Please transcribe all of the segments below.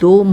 2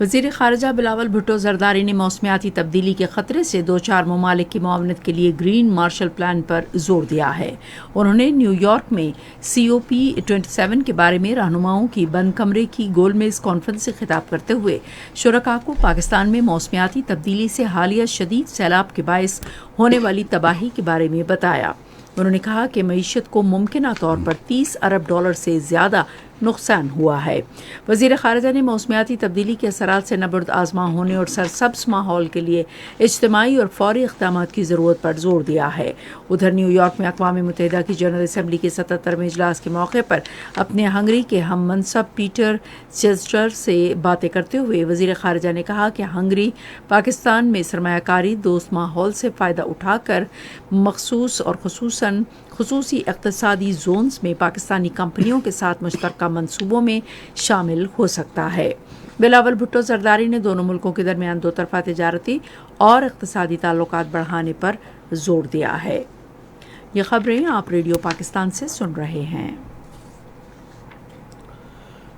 وزیر خارجہ بلاول بھٹو زرداری نے موسمیاتی تبدیلی کے خطرے سے دو چار ممالک کی معاونت کے لیے گرین مارشل پلان پر زور دیا ہے۔ انہوں نے نیو یارک میں COP27 کے بارے میں رہنماؤں کی بند کمرے کی گول میز کانفرنس سے خطاب کرتے ہوئے شرکاء کو پاکستان میں موسمیاتی تبدیلی سے حالیہ شدید سیلاب کے باعث ہونے والی تباہی کے بارے میں بتایا۔ انہوں نے کہا کہ معیشت کو ممکنہ طور پر $30 ارب سے زیادہ نقصان ہوا ہے۔ وزیر خارجہ نے موسمیاتی تبدیلی کے اثرات سے نبرد آزما ہونے اور سرسبز ماحول کے لیے اجتماعی اور فوری اقدامات کی ضرورت پر زور دیا ہے۔ ادھر نیو یارک میں اقوام متحدہ کی جنرل اسمبلی کے 77ویں اجلاس کے موقع پر اپنے ہنگری کے ہم منصب پیٹر چیزٹر سے باتیں کرتے ہوئے وزیر خارجہ نے کہا کہ ہنگری پاکستان میں سرمایہ کاری دوست ماحول سے فائدہ اٹھا کر مخصوص اور خصوصی اقتصادی زونز میں پاکستانی کمپنیوں کے ساتھ مشترکہ منصوبوں میں شامل ہو سکتا ہے۔ بلاول بھٹو زرداری نے دونوں ملکوں کے درمیان دو طرفہ تجارتی اور اقتصادی تعلقات بڑھانے پر زور دیا ہے۔ یہ خبریں آپ ریڈیو پاکستان سے سن رہے ہیں۔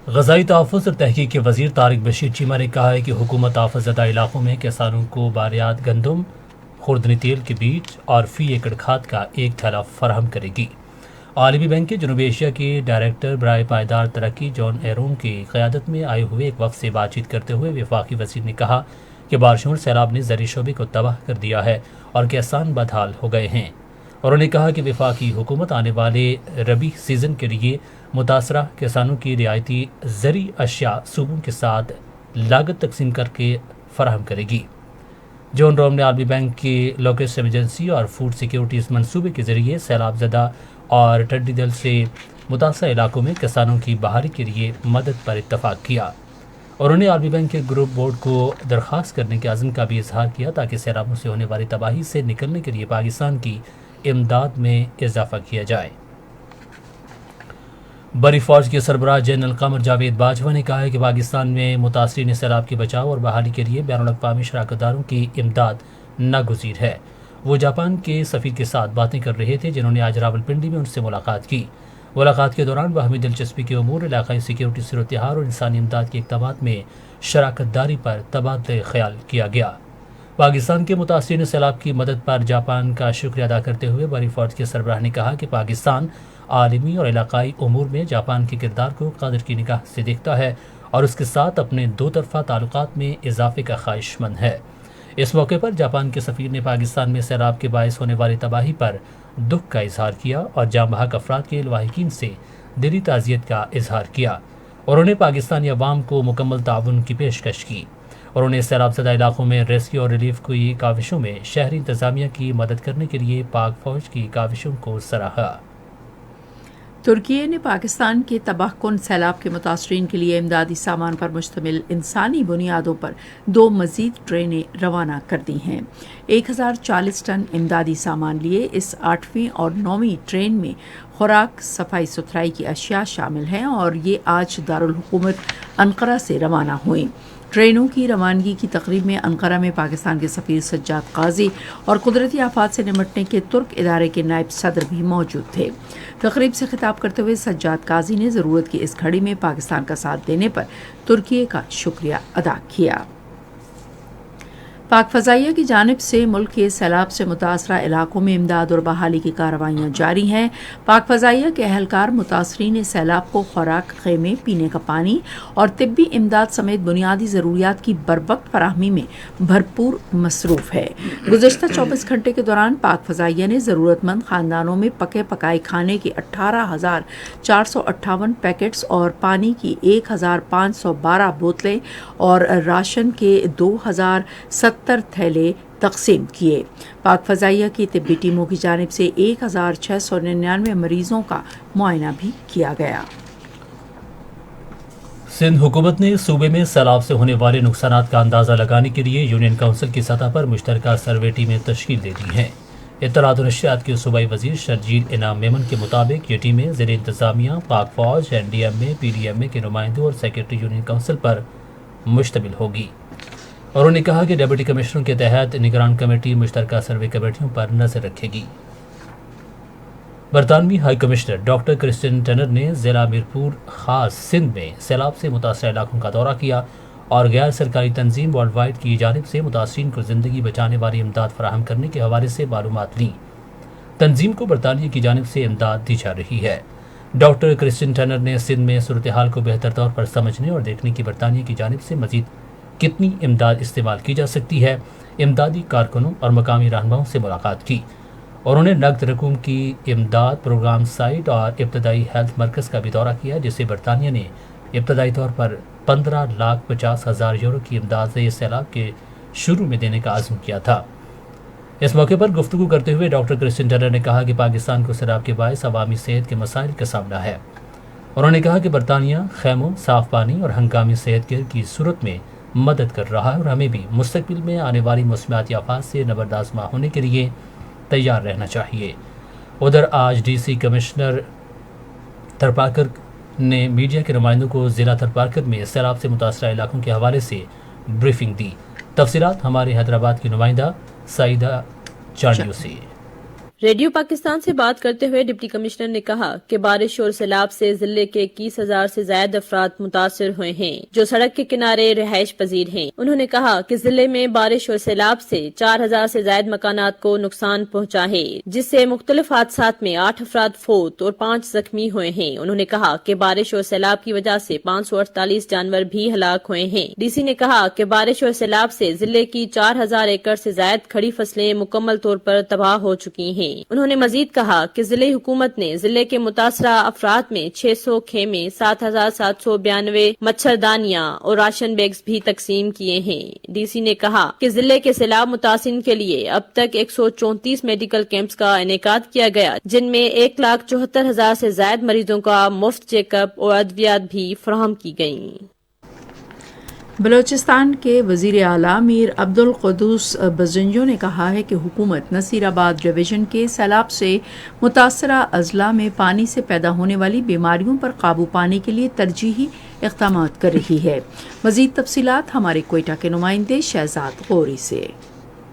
غذائی تحفظ اور تحقیق کے وزیر طارق بشیر چیمہ نے کہا ہے کہ حکومت آفت زدہ علاقوں میں کسانوں کو باریات گندم، خوردنی تیل کے بیج اور فی ایکڑ کھاد کا 1 تھیلا فراہم کرے گی۔ عالمی بینک کے جنوبی ایشیا کے ڈائریکٹر برائے پائیدار ترقی جان ایروم کی قیادت میں آئے ہوئے ایک وفد سے بات چیت کرتے ہوئے وفاقی وزیر نے کہا کہ بارشوں اور سیلاب نے زرعی شعبے کو تباہ کر دیا ہے اور کسان بدحال ہو گئے ہیں۔ انہوں نے کہا کہ وفاقی حکومت آنے والے ربی سیزن کے لیے متاثرہ کسانوں کی رعایتی زرعی اشیاء صوبوں کے ساتھ لاگت تقسیم کر کے فراہم کرے گی۔ جان روم نے عالمی بینک کے لوکس ایمرجنسی اور فوڈ سیکیورٹیز منصوبے کے ذریعے سیلاب زدہ اور ٹڈی دل سے متاثرہ علاقوں میں کسانوں کی بحالی کے لیے مدد پر اتفاق کیا۔ انہوں نے عالمی بینک کے گروپ بورڈ کو درخواست کرنے کے عزم کا بھی اظہار کیا تاکہ سیلابوں سے ہونے والی تباہی سے نکلنے کے لیے پاکستان کی امداد میں اضافہ کیا جائے۔ بری فوج کے سربراہ جنرل قمر جاوید باجوہ نے کہا ہے کہ پاکستان میں متاثرین سیلاب کے بچاؤ اور بحالی کے لیے بین الاقوامی شراکت داروں کی امداد ناگزیر ہے۔ وہ جاپان کے سفیر کے ساتھ باتیں کر رہے تھے جنہوں نے آج راولپنڈی میں ان سے ملاقات کی۔ ملاقات کے دوران باہمی دلچسپی کے امور، علاقائی سیکیورٹی صورتحال اور انسانی امداد کے اقدامات میں شراکت داری پر تبادلہ خیال کیا گیا۔ پاکستان کے متاثرین سیلاب کی مدد پر جاپان کا شکریہ ادا کرتے ہوئے بری فوج کے سربراہ نے کہا کہ پاکستان عالمی اور علاقائی امور میں جاپان کے کردار کو قدر کی نگاہ سے دیکھتا ہے اور اس کے ساتھ اپنے دو طرفہ تعلقات میں اضافے کا خواہش مند ہے۔ اس موقع پر جاپان کے سفیر نے پاکستان میں سیلاب کے باعث ہونے والی تباہی پر دکھ کا اظہار کیا اور جاں بحق افراد کے لاحقین سے دلی تعزیت کا اظہار کیا۔ انہوں نے پاکستانی عوام کو مکمل تعاون کی پیشکش کی۔ انہوں نے سیلاب زدہ علاقوں میں ریسکیو اور ریلیف کی کاوشوں میں شہری انتظامیہ کی مدد کرنے کے لیے پاک فوج کی کاوشوں کو سراہا۔ ترکی نے پاکستان کے تباہ کن سیلاب کے متاثرین کے لیے امدادی سامان پر مشتمل انسانی بنیادوں پر 2 مزید ٹرینیں روانہ کر دی ہیں۔ 1040 ٹن امدادی سامان لیے اس 8ویں اور 9ویں ٹرین میں خوراک، صفائی ستھرائی کی اشیاء شامل ہیں اور یہ آج دارالحکومت انقرہ سے روانہ ہوئیں۔ ٹرینوں کی روانگی کی تقریب میں انقرہ میں پاکستان کے سفیر سجاد قاضی اور قدرتی آفات سے نمٹنے کے ترک ادارے کے نائب صدر بھی موجود تھے۔ تقریب سے خطاب کرتے ہوئے سجاد قاضی نے ضرورت کی اس گھڑی میں پاکستان کا ساتھ دینے پر ترکی کا شکریہ ادا کیا۔ پاک فضائیہ کی جانب سے ملک کے سیلاب سے متاثرہ علاقوں میں امداد اور بحالی کی کارروائیاں جاری ہیں۔ پاک فضائیہ کے اہلکار متاثرین سیلاب کو خوراک، خیمے، پینے کا پانی اور طبی امداد سمیت بنیادی ضروریات کی بروقت فراہمی میں بھرپور مصروف ہے۔ گزشتہ 24 گھنٹے کے دوران پاک فضائیہ نے ضرورت مند خاندانوں میں پکے پکائے کھانے کی 18,458 پیکٹس اور پانی کی 1,512 بوتلیں اور راشن کے 2,070 تھیلے تقسیم کیے۔ پاک فضائیہ کی طبی ٹیموں کی جانب سے 1,699 مریضوں کا معائنہ بھی کیا گیا۔ سندھ حکومت نے صوبے میں سیلاب سے ہونے والے نقصانات کا اندازہ لگانے کے لیے یونین کونسل کی سطح پر مشترکہ سروے ٹیمیں تشکیل دے دی ہیں۔ اطلاعات و نشریات کے صوبائی وزیر شرجیل انعام میمن کے مطابق یہ ٹیمیں ضلع انتظامیہ، پاک فوج، NDMA، PDMA کے نمائندوں اور سیکرٹری یونین کونسل پر مشتمل ہوگی۔ انہوں نے کہا کہ ڈپٹی کمشنر کے تحت نگران کمیٹی مشترکہ سروے کمیٹیوں پر نظر رکھے گی۔ برطانوی ہائی کمشنر ڈاکٹر کرسٹن ٹنر نے ضلع میرپور خاص سندھ میں سیلاب سے متاثرہ علاقوں کا دورہ کیا اور غیر سرکاری تنظیم ورلڈ وائڈ کی جانب سے متاثرین کو زندگی بچانے والی امداد فراہم کرنے کے حوالے سے معلومات لیں۔ تنظیم کو برطانیہ کی جانب سے امداد دی جا رہی ہے۔ ڈاکٹر کرسٹن ٹرنر نے سندھ میں صورتحال کو بہتر طور پر سمجھنے اور دیکھنے کی برطانیہ کی جانب سے مزید کتنی امداد استعمال کی جا سکتی ہے، امدادی کارکنوں اور مقامی رہنماؤں سے ملاقات کی۔ انہوں نے نقد رقوم کی امداد پروگرام سائٹ اور ابتدائی ہیلتھ مرکز کا بھی دورہ کیا، جسے برطانیہ نے ابتدائی طور پر 15,50,000 یورو کی امداد سیلاب کے شروع میں دینے کا عزم کیا تھا۔ اس موقع پر گفتگو کرتے ہوئے ڈاکٹر کرسٹن ٹرنر نے کہا کہ پاکستان کو سیلاب کے باعث عوامی صحت کے مسائل کا سامنا ہے۔ انہوں نے کہا کہ برطانیہ خیموں، صاف پانی اور ہنگامی صحت کیئر کی صورت میں مدد کر رہا ہے اور ہمیں بھی مستقبل میں آنے والی موسمیاتی آفات سے نبردآزما ہونے کے لیے تیار رہنا چاہیے۔ ادھر آج ڈی سی کمشنر تھرپارکر نے میڈیا کے نمائندوں کو ضلع تھرپارکر میں سیلاب سے متاثرہ علاقوں کے حوالے سے بریفنگ دی۔ تفصیلات ہمارے حیدرآباد کی نمائندہ سعیدہ چانڈیو سے۔ ریڈیو پاکستان سے بات کرتے ہوئے ڈپٹی کمشنر نے کہا کہ بارش اور سیلاب سے ضلع کے 21,000 سے زائد افراد متاثر ہوئے ہیں جو سڑک کے کنارے رہائش پذیر ہیں۔ انہوں نے کہا کہ ضلع میں بارش اور سیلاب سے 4,000 سے زائد مکانات کو نقصان پہنچا ہے، جس سے مختلف حادثات میں 8 افراد فوت اور 5 زخمی ہوئے ہیں۔ انہوں نے کہا کہ بارش اور سیلاب کی وجہ سے 548 جانور بھی ہلاک ہوئے ہیں۔ ڈی سی نے کہا کہ بارش اور سیلاب سے ضلع کی 4,000 ایکڑ سے زائد کھڑی فصلیں مکمل طور پر تباہ ہو چکی ہیں۔ انہوں نے مزید کہا کہ ضلعی حکومت نے ضلع کے متاثرہ افراد میں 600 خیمے، 7,792 مچھردانیاں اور راشن بیگز بھی تقسیم کیے ہیں۔ ڈی سی نے کہا کہ ضلع کے سیلاب متاثرین کے لیے اب تک 134 میڈیکل کیمپس کا انعقاد کیا گیا، جن میں 1,74,000 سے زائد مریضوں کا مفت چیک اپ اور ادویات بھی فراہم کی گئیں۔ بلوچستان کے وزیر اعلیٰ میر عبدالقدوس بزنجو نے کہا ہے کہ حکومت نصیر آباد ڈویژن کے سیلاب سے متاثرہ اضلاع میں پانی سے پیدا ہونے والی بیماریوں پر قابو پانے کے لیے ترجیحی اقدامات کر رہی ہے۔ مزید تفصیلات ہمارے کوئٹہ کے نمائندے شہزاد غوری سے۔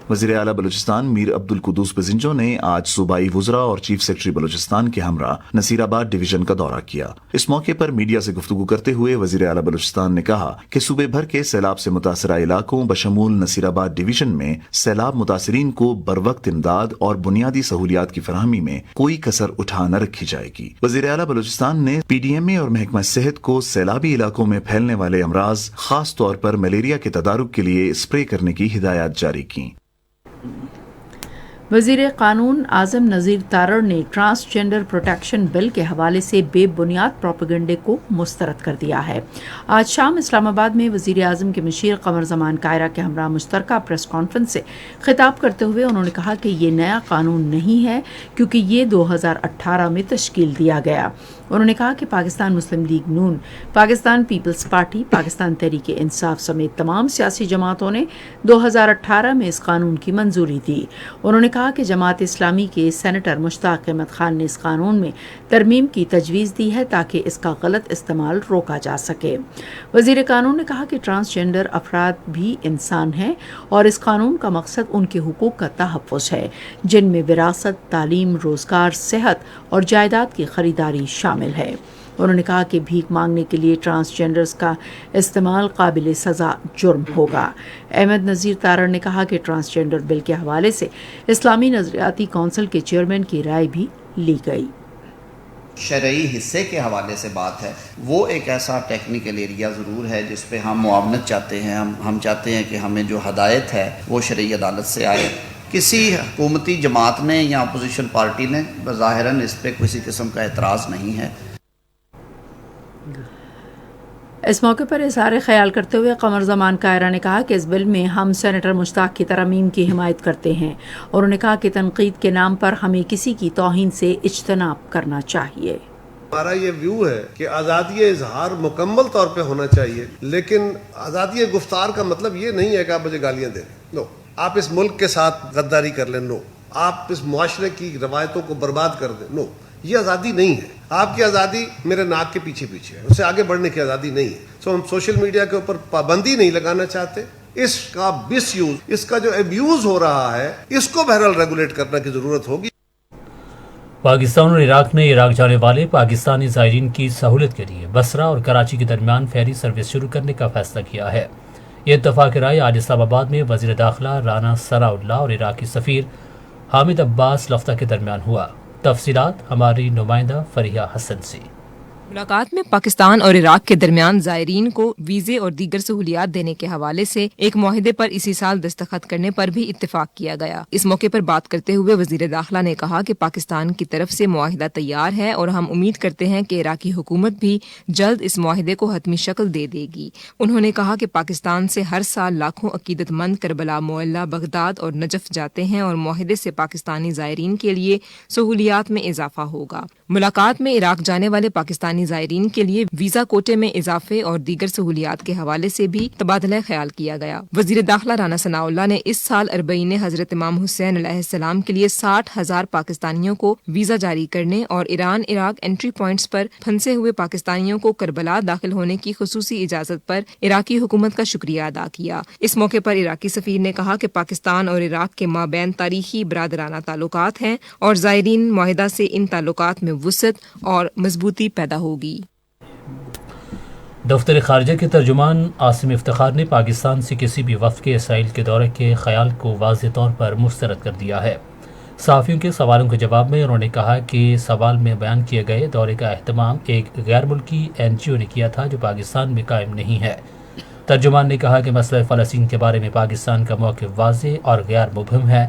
وزیر اعلیٰ بلوچستان میر عبدالقدوس بزنجو نے آج صوبائی وزراء اور چیف سیکرٹری بلوچستان کے ہمراہ نصیر آباد ڈویژن کا دورہ کیا۔ اس موقع پر میڈیا سے گفتگو کرتے ہوئے وزیر اعلیٰ بلوچستان نے کہا کہ صوبے بھر کے سیلاب سے متاثرہ علاقوں بشمول نصیر آباد ڈویژن میں سیلاب متاثرین کو بروقت امداد اور بنیادی سہولیات کی فراہمی میں کوئی کسر اٹھا نہ رکھی جائے گی۔ وزیر اعلیٰ بلوچستان نے پی ڈی ایم اے اور محکمہ صحت کو سیلابی علاقوں میں پھیلنے والے امراض، خاص طور پر ملیریا کے تدارک کے لیے اسپرے کرنے کی ہدایات جاری کی۔ وزیر قانون اعظم نذیر تارڑ نے ٹرانسجینڈر پروٹیکشن بل کے حوالے سے بے بنیاد پروپیگنڈے کو مسترد کر دیا ہے۔ آج شام اسلام آباد میں وزیر اعظم کے مشیر قمر زمان کائرہ کے ہمراہ مشترکہ پریس کانفرنس سے خطاب کرتے ہوئے انہوں نے کہا کہ یہ نیا قانون نہیں ہے کیونکہ یہ 2018 میں تشکیل دیا گیا۔ انہوں نے کہا کہ پاکستان مسلم لیگ نون، پاکستان پیپلز پارٹی، پاکستان تحریک انصاف سمیت تمام سیاسی جماعتوں نے 2018 میں اس قانون کی منظوری دی۔ انہوں نے کہا کہ جماعت اسلامی کے سینیٹر مشتاق احمد خان نے اس قانون میں ترمیم کی تجویز دی ہے تاکہ اس کا غلط استعمال روکا جا سکے۔ وزیر قانون نے کہا کہ ٹرانسجینڈر افراد بھی انسان ہیں اور اس قانون کا مقصد ان کے حقوق کا تحفظ ہے، جن میں وراثت، تعلیم، روزگار، صحت اور جائیداد کی خریداری شامل ہے۔ انہوں نے کہا کہ بھیک مانگنے کے لیے ٹرانسجینڈرز کا استعمال قابل سزا جرم ہوگا۔ احمد نذیر تارڑ نے کہا کہ ٹرانسجینڈر بل کے حوالے سے اسلامی نظریاتی کونسل کے چیئرمین کی رائے بھی لی گئی۔ شرعی حصے کے حوالے سے بات ہے، وہ ایک ایسا ٹیکنیکل ایریا ضرور ہے جس پہ ہم معاونت چاہتے ہیں۔ ہم چاہتے ہیں کہ ہمیں جو ہدایت ہے وہ شرعی عدالت سے آئے۔ کسی حکومتی جماعت نے یا اپوزیشن پارٹی نے بظاہراً اس پہ کسی قسم کا اعتراض نہیں ہے۔ اس موقع پر اظہار خیال کرتے ہوئے قمر زمان کائرہ نے کہا کہ اس بل میں ہم سینیٹر مشتاق کی ترامیم کی حمایت کرتے ہیں، اور انہوں نے کہا کہ تنقید کے نام پر ہمیں کسی کی توہین سے اجتناب کرنا چاہیے۔ ہمارا یہ ویو ہے کہ آزادی اظہار مکمل طور پہ ہونا چاہیے، لیکن آزادی گفتار کا مطلب یہ نہیں ہے کہ آپ مجھے گالیاں دیں، نو، آپ اس ملک کے ساتھ غداری کر لیں، نو، آپ اس معاشرے کی روایتوں کو برباد کر دیں، نو، یہ آزادی نہیں ہے۔ آپ کی آزادی میرے ناک کے پیچھے پیچھے ہے، اس سے آگے بڑھنے کی آزادی نہیں ہے۔ سو ہم سوشل میڈیا کے اوپر پابندی نہیں لگانا چاہتے، اس کا مس یوز، اس کا جو ابیوز ہو رہا ہے، اس کو بہرحال ریگولیٹ کرنے کی ضرورت ہوگی۔ پاکستان اور عراق نے عراق جانے والے پاکستانی زائرین کی سہولت کے لیے بصرہ اور کراچی کے درمیان فیری سروس شروع کرنے کا فیصلہ کیا ہے۔ یہ اتفاق رائے آج اسلام آباد میں وزیر داخلہ رانا ثناء اللہ اور عراقی سفیر حامد عباس لفتہ کے درمیان ہوا۔ تفصیلات ہماری نمائندہ فریحہ حسن سے۔ ملاقات میں پاکستان اور عراق کے درمیان زائرین کو ویزے اور دیگر سہولیات دینے کے حوالے سے ایک معاہدے پر اسی سال دستخط کرنے پر بھی اتفاق کیا گیا۔ اس موقع پر بات کرتے ہوئے وزیر داخلہ نے کہا کہ پاکستان کی طرف سے معاہدہ تیار ہے اور ہم امید کرتے ہیں کہ عراقی حکومت بھی جلد اس معاہدے کو حتمی شکل دے دے گی۔ انہوں نے کہا کہ پاکستان سے ہر سال لاکھوں عقیدت مند کربلا، معلہ، بغداد اور نجف جاتے ہیں اور معاہدے سے پاکستانی زائرین کے لیے سہولیات میں اضافہ ہوگا۔ ملاقات میں عراق جانے والے پاکستانی زائرین کے لیے ویزا کوٹے میں اضافے اور دیگر سہولیات کے حوالے سے بھی تبادلہ خیال کیا گیا۔ وزیر داخلہ رانا ثناء اللہ نے اس سال اربعین حضرت امام حسین علیہ السلام کے لیے 60,000 پاکستانیوں کو ویزا جاری کرنے اور ایران عراق انٹری پوائنٹس پر پھنسے ہوئے پاکستانیوں کو کربلا داخل ہونے کی خصوصی اجازت پر عراقی حکومت کا شکریہ ادا کیا۔ اس موقع پر عراقی سفیر نے کہا کہ پاکستان اور عراق کے مابین تاریخی برادرانہ تعلقات ہیں اور زائرین معاہدہ سے ان تعلقات میں وسعت اور مضبوطی پیدا ہوگی۔ دفتر خارجہ کے ترجمان عاصم افتخار نے پاکستان سے کسی بھی وفد کے اسرائیل کے دورے کے خیال کو واضح طور پر مسترد کر دیا ہے۔ صحافیوں کے سوالوں کے جواب میں انہوں نے کہا کہ سوال میں بیان کیے گئے دورے کا اہتمام ایک غیر ملکی NGO نے کیا تھا جو پاکستان میں قائم نہیں ہے۔ ترجمان نے کہا کہ مسئلہ فلسطین کے بارے میں پاکستان کا موقف واضح اور غیر مبہم ہے۔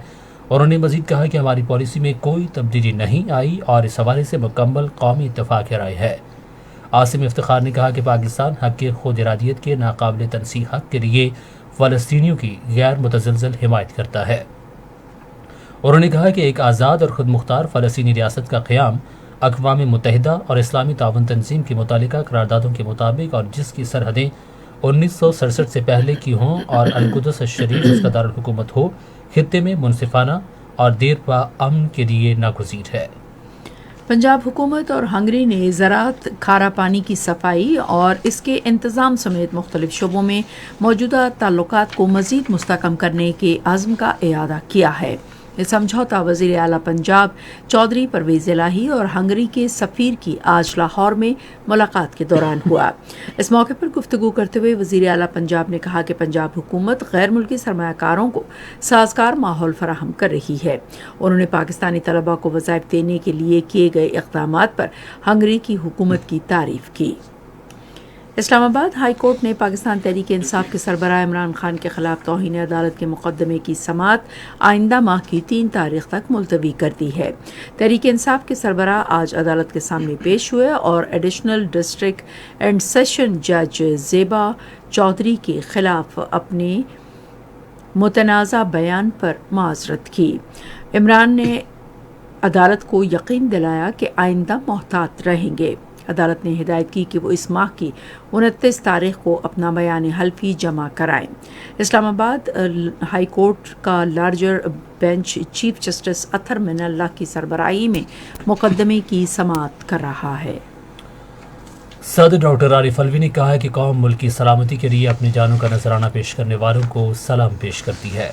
اور انہوں نے مزید کہا کہ ہماری پالیسی میں کوئی تبدیلی نہیں آئی اور اس حوالے سے مکمل قومی اتفاق رائے ہے۔ عاصم افتخار نے کہا کہ پاکستان حق خود ارادیت کے ناقابل تنسیق حق کے لیے فلسطینیوں کی غیر متزلزل حمایت کرتا ہے۔ اور انہوں نے کہا کہ ایک آزاد اور خود مختار فلسطینی ریاست کا قیام اقوام متحدہ اور اسلامی تعاون تنظیم کی متعلقہ قراردادوں کے مطابق اور جس کی سرحدیں 1967 سے پہلے کی ہوں اور القدس الشریف اس کا دارالحکومت ہو، خطے میں منصفانہ اور دیر پا امن کے لیے ناگزیر ہے۔ پنجاب حکومت اور ہنگری نے زراعت، کھارا پانی کی صفائی اور اس کے انتظام سمیت مختلف شعبوں میں موجودہ تعلقات کو مزید مستحکم کرنے کے عزم کا اعادہ کیا ہے۔ یہ سمجھوتہ وزیر اعلیٰ پنجاب چودھری پرویز الہی اور ہنگری کے سفیر کی آج لاہور میں ملاقات کے دوران ہوا۔ اس موقع پر گفتگو کرتے ہوئے وزیر اعلیٰ پنجاب نے کہا کہ پنجاب حکومت غیر ملکی سرمایہ کاروں کو سازگار ماحول فراہم کر رہی ہے۔ انہوں نے پاکستانی طلباء کو وظائف دینے کے لیے کیے گئے اقدامات پر ہنگری کی حکومت کی تعریف کی۔ اسلام آباد ہائی کورٹ نے پاکستان تحریک انصاف کے سربراہ عمران خان کے خلاف توہین عدالت کے مقدمے کی سماعت آئندہ ماہ کی 3 تاریخ تک ملتوی کر دی ہے۔ تحریک انصاف کے سربراہ آج عدالت کے سامنے پیش ہوئے اور ایڈیشنل ڈسٹرکٹ اینڈ سیشن جج زیبا چودھری کے خلاف اپنے متنازع بیان پر معذرت کی۔ عمران نے عدالت کو یقین دلایا کہ آئندہ محتاط رہیں گے۔ عدالت نے ہدایت کی کہ وہ اس ماہ کی 29 تاریخ کو اپنا بیان حلفی جمع کرائیں۔ اسلام آباد ہائی کورٹ کا لارجر بینچ چیف جسٹس اطہر من اللہ کی سربراہی میں مقدمے کی سماعت کر رہا ہے۔ صدر ڈاکٹر عارف علوی نے کہا ہے کہ قوم ملک کی سلامتی کے لیے اپنی جانوں کا نذرانہ پیش کرنے والوں کو سلام پیش کرتی ہے۔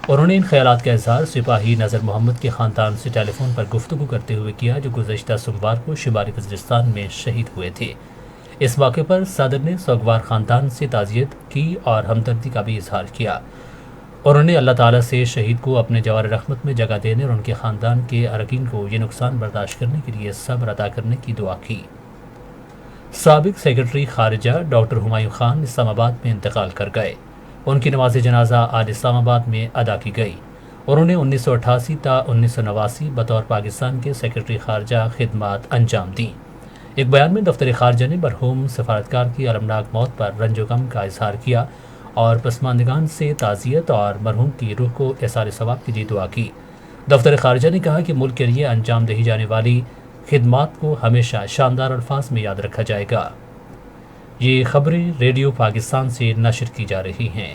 انہوں نے ان خیالات کا اظہار سپاہی نذر محمد کے خاندان سے ٹیلی فون پر گفتگو کرتے ہوئے کیا جو گزشتہ سوموار کو شمالی وزیرستان میں شہید ہوئے تھے۔ اس موقع پر صدر نے سوگوار خاندان سے تعزیت کی اور ہمدردی کا بھی اظہار کیا۔ انہوں نے اللہ تعالیٰ سے شہید کو اپنے جوار رحمت میں جگہ دینے اور ان کے خاندان کے اراکین کو یہ نقصان برداشت کرنے کے لیے صبر عطا کرنے کی دعا کی۔ سابق سیکرٹری خارجہ ڈاکٹر ہمایوں خان اسلام آباد میں انتقال کر گئے۔ ان کی نماز جنازہ آج اسلام آباد میں ادا کی گئی۔ انہوں نے 1988 تا 1989 بطور پاکستان کے سیکرٹری خارجہ خدمات انجام دیں۔ ایک بیان میں دفتر خارجہ نے مرحوم سفارتکار کی المناک موت پر رنج و غم کا اظہار کیا اور پسماندگان سے تعزیت اور مرحوم کی روح کو ایثار ثواب کے لیے دعا کی۔ دفتر خارجہ نے کہا کہ ملک کے لیے انجام دہی جانے والی خدمات کو ہمیشہ شاندار الفاظ میں یاد رکھا جائے گا۔ یہ خبریں ریڈیو پاکستان سے نشر کی جا رہی ہیں۔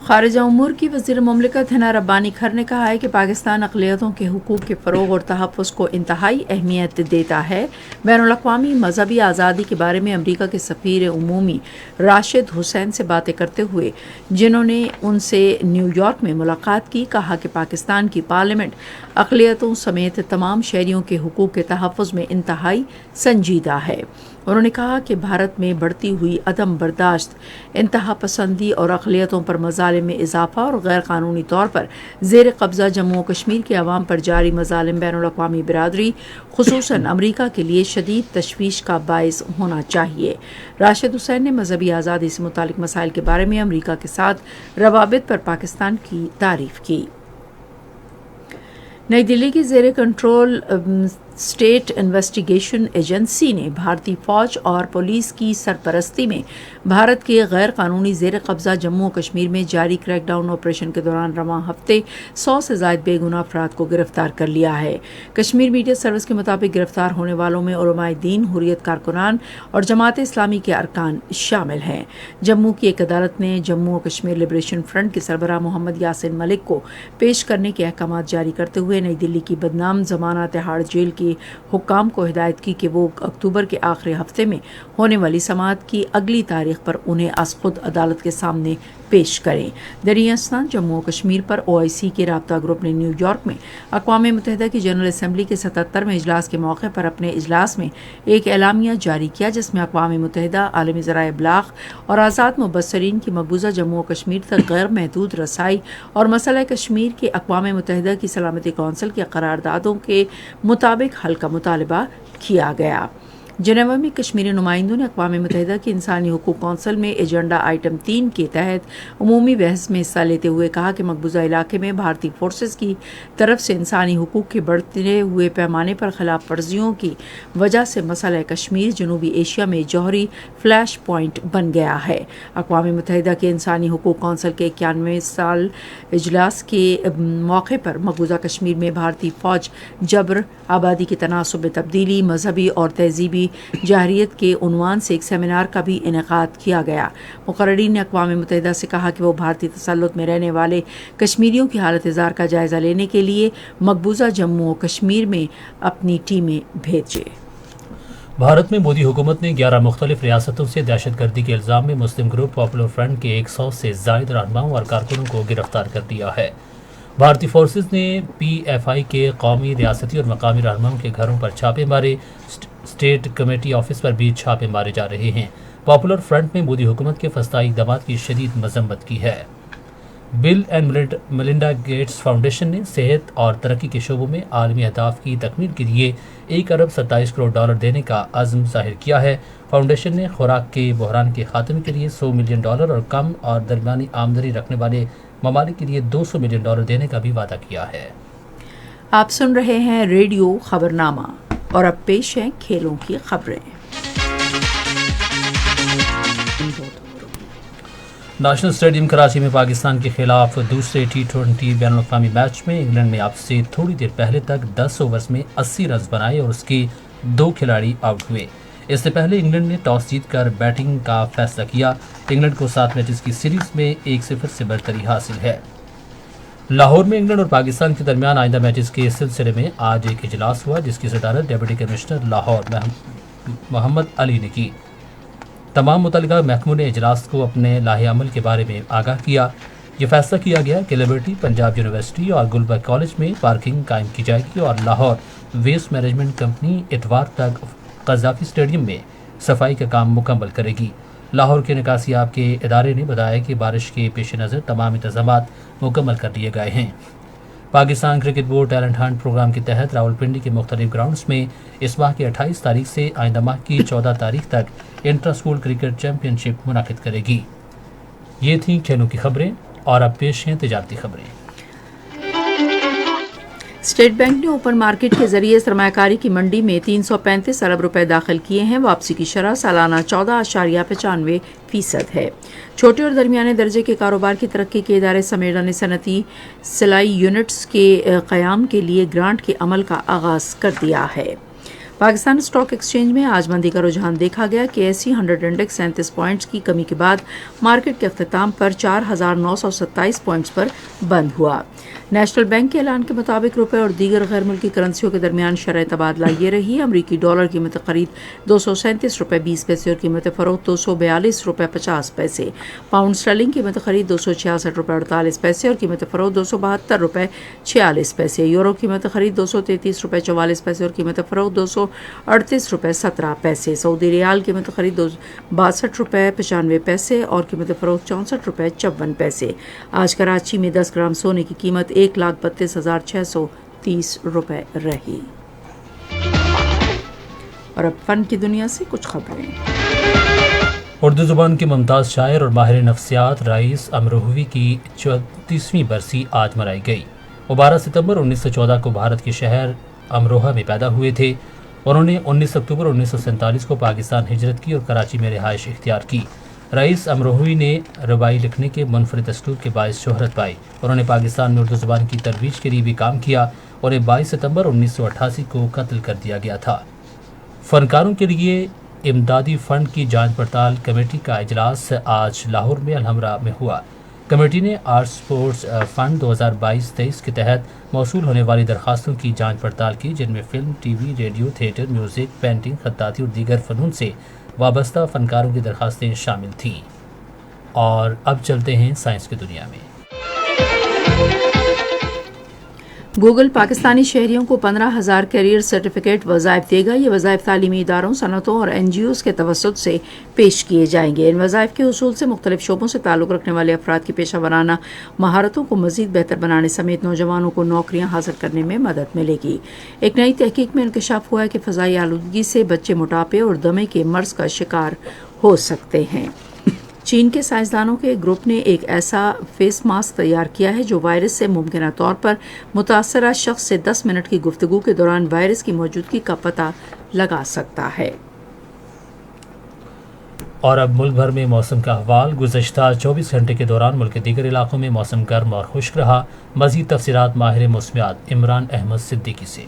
خارجہ امور کی وزیر مملکت حنا ربانی کھر نے کہا ہے کہ پاکستان اقلیتوں کے حقوق کے فروغ اور تحفظ کو انتہائی اہمیت دیتا ہے۔ بین الاقوامی مذہبی آزادی کے بارے میں امریکہ کے سفیر عمومی راشد حسین سے باتیں کرتے ہوئے جنہوں نے ان سے نیو یارک میں ملاقات کی، کہا کہ پاکستان کی پارلیمنٹ اقلیتوں سمیت تمام شہریوں کے حقوق کے تحفظ میں انتہائی سنجیدہ ہے۔ انہوں نے کہا کہ بھارت میں بڑھتی ہوئی عدم برداشت، انتہا پسندی اور اقلیتوں پر مظالم میں اضافہ اور غیر قانونی طور پر زیر قبضہ جموں و کشمیر کے عوام پر جاری مظالم بین الاقوامی برادری خصوصاً امریکہ کے لیے شدید تشویش کا باعث ہونا چاہیے۔ راشد حسین نے مذہبی آزادی سے متعلق مسائل کے بارے میں امریکہ کے ساتھ روابط پر پاکستان کی تعریف کی۔ نئی دلی کی زیر کنٹرول اسٹیٹ انویسٹیگیشن ایجنسی نے بھارتی فوج اور پولیس کی سرپرستی میں بھارت کے غیر قانونی زیر قبضہ جموں و کشمیر میں جاری کریک ڈاؤن آپریشن کے دوران رواں ہفتے 100 سے زائد بے گناہ افراد کو گرفتار کر لیا ہے۔ کشمیر میڈیا سروس کے مطابق گرفتار ہونے والوں میں علماء دین، حریت کارکنان اور جماعت اسلامی کے ارکان شامل ہیں۔ جموں کی ایک عدالت نے جموں و کشمیر لبریشن فرنٹ کے سربراہ محمد یاسین ملک کو پیش کرنے کے احکامات جاری کرتے ہوئے نئی دلی کی بدنام زمانہ تہاڑ جیل کے حکام کو ہدایت کی کہ وہ اکتوبر کے آخری ہفتے میں ہونے والی سماعت کی اگلی تاریخ پر انہیں از خود عدالت کے سامنے پیش کریں۔ دریں اثنا جموں و کشمیر پر OIC کے رابطہ گروپ نے نیو یارک میں اقوام متحدہ کی جنرل اسمبلی کے 77ویں اجلاس کے موقع پر اپنے اجلاس میں ایک اعلامیہ جاری کیا، جس میں اقوام متحدہ، عالمی ذرائع ابلاغ اور آزاد مبصرین کی مقبوضہ جموں و کشمیر تک غیر محدود رسائی اور مسئلہ کشمیر کے اقوام متحدہ کی سلامتی کونسل کے قراردادوں کے مطابق حل کا مطالبہ کیا گیا۔ جنیوا میں کشمیری نمائندوں نے اقوام متحدہ کی انسانی حقوق کونسل میں ایجنڈا آئٹم 3 کے تحت عمومی بحث میں حصہ لیتے ہوئے کہا کہ مقبوضہ علاقے میں بھارتی فورسز کی طرف سے انسانی حقوق کے بڑھتے ہوئے پیمانے پر خلاف ورزیوں کی وجہ سے مسئلہ کشمیر جنوبی ایشیا میں جوہری فلیش پوائنٹ بن گیا ہے۔ اقوام متحدہ کے انسانی حقوق کونسل کے 91 سال اجلاس کے موقع پر مقبوضہ کشمیر میں بھارتی فوج جبر، آبادی کے تناسب میں تبدیلی، مذہبی اور تہذیبی جاہریت کے عنوان سے ایک سیمینار کا بھی انعقاد کیا گیا۔ مقررین نے اقوام متحدہ سے کہا کہ وہ بھارتی تسلط میں رہنے والے کشمیریوں کی حالت زار کا جائزہ لینے کے لیے مقبوضہ جموں و کشمیر میں اپنی ٹیمیں بھیجے۔ بھارت میں مودی حکومت نے 11 مختلف ریاستوں سے دہشت گردی کے الزام میں مسلم گروپ پاپولر فرنٹ کے 100 سے زائد رہنماؤں اور کارکنوں کو گرفتار کر دیا ہے۔ بھارتی فورسز نے PFI کے قومی، ریاستی اور مقامی رہنماؤں کے گھروں پر چھاپے مارے، اسٹیٹ کمیٹی آفس پر بھی چھاپے مارے جا رہے ہیں۔ پاپولر فرنٹ نے مودی حکومت کے فسطائی اقدامات کی شدید مذمت کی ہے۔ بل اینڈ ملنڈا گیٹس فاؤنڈیشن نے صحت اور ترقی کے شعبوں میں عالمی اہداف کی تکمیل کے لیے $1 ارب 27 کروڑ دینے کا عزم ظاہر کیا ہے۔ فاؤنڈیشن نے خوراک کے بحران کے خاتمے کے لیے $100 ملین اور کم اور درمیانی آمدنی رکھنے والے ممالک کے لیے $200 ملین دینے کا بھی وعدہ کیا ہے۔ آپ سن رہے ہیں ریڈیو خبرنامہ اور اب پیش ہیں کھیلوں کی خبریں۔ نیشنل اسٹیڈیم کراچی میں پاکستان کے خلاف دوسرے T20 بین الاقوامی میچ میں انگلینڈ نے اب سے تھوڑی دیر پہلے تک 10 اوورز میں 80 رنز بنائے اور اس کے 2 کھلاڑی آؤٹ ہوئے۔ اس سے پہلے انگلینڈ نے ٹاس جیت کر بیٹنگ کا فیصلہ کیا۔ انگلینڈ کو 7 میچز کی سیریز میں 1-0 سے برتری حاصل ہے۔ لاہور میں انگلینڈ اور پاکستان کے درمیان آئندہ میچز کے سلسلے میں آج ایک اجلاس ہوا، جس کی صدارت ڈپٹی کمشنر لاہور محمد علی نے کی۔ تمام متعلقہ محکموں نے اجلاس کو اپنے لاہے عمل کے بارے میں آگاہ کیا۔ یہ فیصلہ کیا گیا کہ لبرٹی، پنجاب یونیورسٹی اور گلبرگ کالج میں پارکنگ قائم کی جائے گی اور لاہور ویسٹ مینجمنٹ کمپنی اتوار تک قذافی اسٹیڈیم میں صفائی کا کام مکمل کرے گی۔ لاہور کے نکاسی آب کے ادارے نے بتایا کہ بارش کے پیش نظر تمام انتظامات مکمل کر لیے گئے ہیں۔ Pakistan cricket board talent hunt programme کے تحت راولپنڈی کے مختلف گراؤنڈز میں اس ماہ کی 28 تاریخ سے آئندہ ماہ کی 14 تاریخ تک انٹر اسکول کرکٹ چیمپئن شپ منعقد کرے گی۔ یہ تھیں کھیلوں کی خبریں اور اب پیش ہیں تجارتی خبریں۔ اسٹیٹ بینک نے اوپن مارکیٹ کے ذریعے سرمایہ کاری کی منڈی میں 335 ارب روپے داخل کیے ہیں۔ واپسی کی شرح سالانہ 14.95% ہے۔ چھوٹے اور درمیانے درجے کے کاروبار کی ترقی کے ادارے سمیرا نے صنعتی سلائی یونٹس کے قیام کے لیے گرانٹ کے عمل کا آغاز کر دیا ہے۔ پاکستان اسٹاک ایکسچینج میں آج مندی کا رجحان دیکھا گیا کہ ایسی 100 انڈیکس 37 پوائنٹس کی کمی کے بعد مارکیٹ کے اختتام پر 4,927 پوائنٹس پر بند ہوا۔ نیشنل بینک کے اعلان کے مطابق روپے اور دیگر غیر ملکی کرنسیوں کے درمیان شرح تبادلہ یہ رہی: امریکی ڈالر قیمت خرید 237 روپے 20 پیسے اور قیمت فروخت 242 روپے 50 پیسے، پاؤنڈ اسٹرلنگ قیمت خرید 266 روپے 48 پیسے اور قیمت فروخت 272 روپے 46 پیسے، یورو قیمت خرید 233 روپے 44 پیسے اور قیمت فروخت 238 روپے 17 پیسے، سعودی ریال قیمت خرید 62 روپے 95 پیسے اور قیمت فروخت 64 روپے 54 پیسے۔ آج کراچی میں 10 گرام سونے کی قیمت 1,32,630 روپے رہی۔ اور اب فن کی دنیا سے کچھ خبریں۔ اردو زبان کے ممتاز شاعر اور ماہر نفسیات رئیس امروہوی کی 34ویں برسی آج منائی گئی۔ وہ 12 ستمبر 1914 کو بھارت کے شہر امروہہ میں پیدا ہوئے تھے۔ انہوں نے 19 اکتوبر 1947 کو پاکستان ہجرت کی اور کراچی میں رہائش اختیار کی۔ رئیس امروہوی نے ربائی لکھنے کے منفرد اسلوب کے باعث شہرت پائی۔ انہوں نے پاکستان میں اردو زبان کی ترویج کے لیے بھی کام کیا اور 22 ستمبر 1988 کو قتل کر دیا گیا تھا۔ فنکاروں کے لیے امدادی فنڈ کی جانچ پڑتال کمیٹی کا اجلاس آج لاہور میں الحمرا میں ہوا۔ کمیٹی نے آرٹ سپورٹس فنڈ 2022-23 کے تحت موصول ہونے والی درخواستوں کی جانچ پڑتال کی، جن میں film, T V, radio, theatre, music, painting, خطاطی اور دیگر فنون سے وابستہ فنکاروں کی درخواستیں شامل تھیں۔ اور اب چلتے ہیں سائنس کی دنیا میں۔ گوگل پاکستانی شہریوں کو 15,000 کیریئر سرٹیفکیٹ وظائف دے گا۔ یہ وظائف تعلیمی اداروں، صنعتوں اور این جی اوز کے توسط سے پیش کیے جائیں گے۔ ان وظائف کے حصول سے مختلف شعبوں سے تعلق رکھنے والے افراد کی پیشہ ورانہ مہارتوں کو مزید بہتر بنانے سمیت نوجوانوں کو نوکریاں حاصل کرنے میں مدد ملے گی۔ ایک نئی تحقیق میں انکشاف ہوا ہے کہ فضائی آلودگی سے بچے موٹاپے اور دمے کے مرض کا شکار ہو سکتے ہیں۔ چین کے سائنسدانوں کے گروپ نے ایک ایسا فیس ماسک تیار کیا ہے جو وائرس سے ممکنہ طور پر متاثرہ شخص سے 10 منٹ کی گفتگو کے دوران وائرس کی موجودگی کا پتہ لگا سکتا ہے۔ اور اب ملک بھر میں موسم کا احوال۔ گزشتہ 24 گھنٹے کے دوران ملک کے دیگر علاقوں میں موسم گرم اور خشک رہا۔ مزید تفصیلات ماہر موسمیات عمران احمد صدیقی سے۔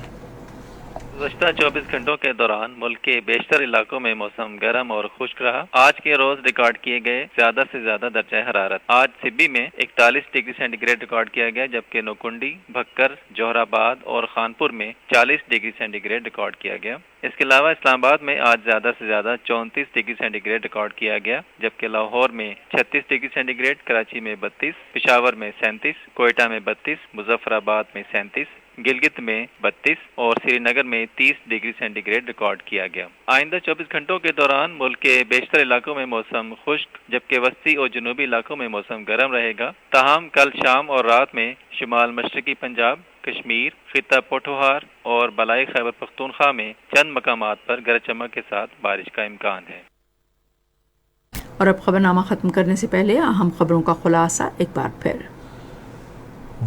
گزشتہ 24 گھنٹوں کے دوران ملک کے بیشتر علاقوں میں موسم گرم اور خشک رہا۔ آج کے روز ریکارڈ کیے گئے زیادہ سے زیادہ درجہ حرارت آج سبی میں 41 ڈگری سینٹی گریڈ ریکارڈ کیا گیا، جبکہ نوکنڈی، بھکر، جوہر آباد اور خانپور میں 40 ڈگری سینٹی گریڈ ریکارڈ کیا گیا۔ اس کے علاوہ اسلام آباد میں آج زیادہ سے زیادہ 34 ڈگری سینٹی گریڈ ریکارڈ کیا گیا، جبکہ لاہور میں 36 ڈگری سینٹی گریڈ، کراچی میں 32، پشاور میں 37، کوئٹہ میں 32، مظفر آباد میں 37، گلگت میں 32 اور سری نگر میں 30 ڈگری سینٹی گریڈ ریکارڈ کیا گیا۔ آئندہ 24 گھنٹوں کے دوران ملک کے بیشتر علاقوں میں موسم خشک، جبکہ وسطی اور جنوبی علاقوں میں موسم گرم رہے گا۔ تاہم کل شام اور رات میں شمال مشرقی پنجاب، کشمیر، خطہ پوٹھوہار اور بالائی خیبر پختونخوا میں چند مقامات پر گرج چمک کے ساتھ بارش کا امکان ہے۔ اور اب خبرنامہ ختم کرنے سے پہلے اہم خبروں کا خلاصہ ایک بار پھر۔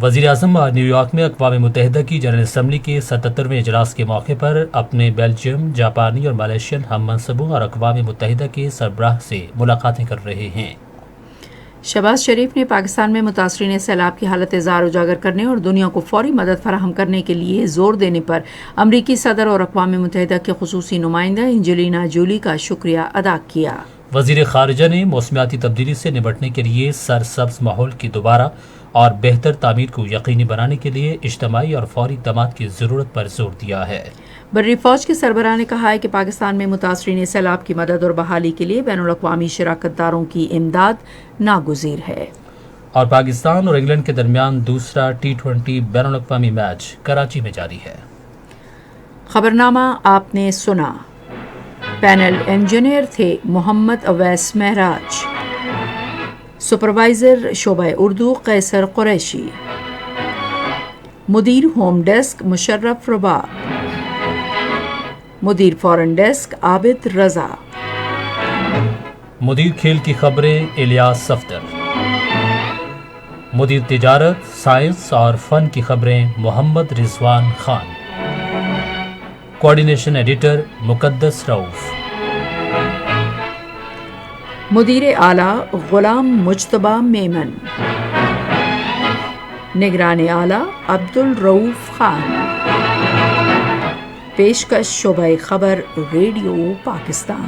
وزیر اعظم آج نیو یارک میں اقوام متحدہ کی جنرل اسمبلی کے 77ویں اجلاس کے موقع پر اپنے بیلجیم، جاپانی اور ملیشین ہم منصبوں اور اقوام متحدہ کے سربراہ سے ملاقاتیں کر رہے ہیں۔ شہباز شریف نے پاکستان میں متاثرین سیلاب کی حالت زار اجاگر کرنے اور دنیا کو فوری مدد فراہم کرنے کے لیے زور دینے پر امریکی صدر اور اقوام متحدہ کے خصوصی نمائندہ انجلینا جولی کا شکریہ ادا کیا۔ وزیر خارجہ نے موسمیاتی تبدیلی سے نمٹنے کے لیے سرسبز ماحول کی دوبارہ اور بہتر تعمیر کو یقینی بنانے کے لیے اجتماعی اور فوری اقدامات کی ضرورت پر زور دیا ہے۔ بحری فوج کے سربراہ نے کہا ہے کہ پاکستان میں متاثرین سیلاب کی مدد اور بحالی کے لیے بین الاقوامی شراکت داروں کی امداد ناگزیر ہے۔ اور پاکستان اور انگلینڈ کے درمیان دوسرا T20 بین الاقوامی میچ کراچی میں جاری ہے۔ خبرنامہ آپ نے سنا۔ پینل انجینئر تھے محمد اویس مہراج، سپروائزر شعبہ اردو قیصر قریشی، مدیر ہوم ڈیسک مشرف ربا، مدیر فورن ڈیسک عابد رضا، مدیر کھیل کی خبریں الیاس صفدر، مدیر تجارت، سائنس اور فن کی خبریں محمد رضوان خان، کوارڈینیشن ایڈیٹر مقدس رؤف، مدیر اعلیٰ غلام مجتبی میمن، نگران اعلیٰ عبد الرؤوف خان، پیشکش شعبہ خبر ریڈیو پاکستان۔